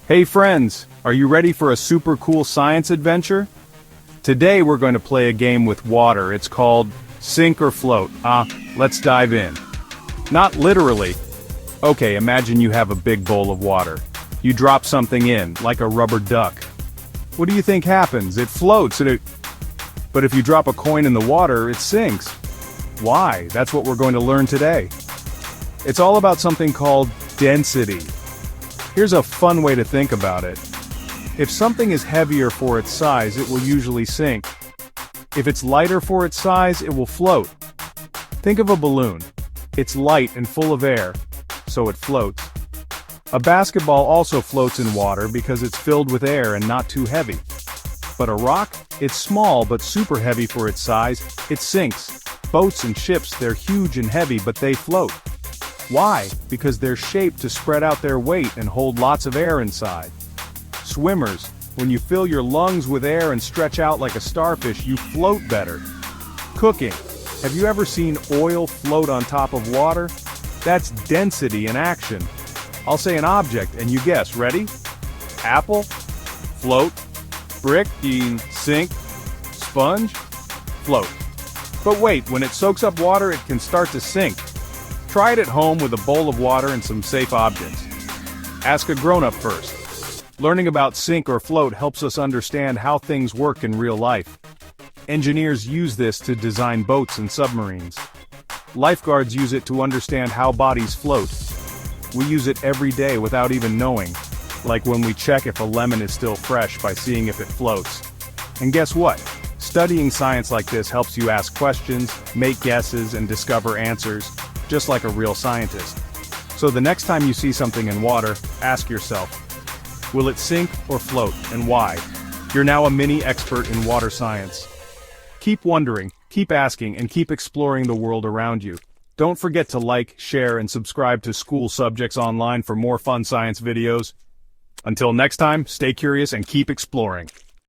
Hey friends, are you ready for a super cool science adventure? Today we're going to play a game with water. It's called Sink or Float. Let's dive in. Not literally. Okay, imagine you have a big bowl of water. You drop something in, like a rubber duck. What do you think happens? It floats But if you drop a coin in the water, it sinks. Why? That's what we're going to learn today. It's all about something called density. Here's a fun way to think about it. If something is heavier for its size, it will usually sink. If it's lighter for its size, it will float. Think of a balloon. It's light and full of air, so it floats. A basketball also floats in water because it's filled with air and not too heavy. But a rock? It's small but super heavy for its size, it sinks. Boats and ships, they're huge and heavy but they float. Why? Because they're shaped to spread out their weight and hold lots of air inside. Swimmers, when you fill your lungs with air and stretch out like a starfish, you float better. Cooking. Have you ever seen oil float on top of water? That's density in action. I'll say an object and you guess. Ready? Apple? Float. Brick? Sink. Sponge? Float. But wait, when it soaks up water, it can start to sink. Try it at home with a bowl of water and some safe objects. Ask a grown-up first. Learning about sink or float helps us understand how things work in real life. Engineers use this to design boats and submarines. Lifeguards use it to understand how bodies float. We use it every day without even knowing, like when we check if a lemon is still fresh by seeing if it floats. And guess what? Studying science like this helps you ask questions, make guesses, and discover answers, just like a real scientist. So the next time you see something in water, ask yourself, will it sink or float, and why? You're now a mini expert in water science. Keep wondering, keep asking, and keep exploring the world around you. Don't forget to like, share, and subscribe to School Subjects Online for more fun science videos. Until next time, stay curious and keep exploring.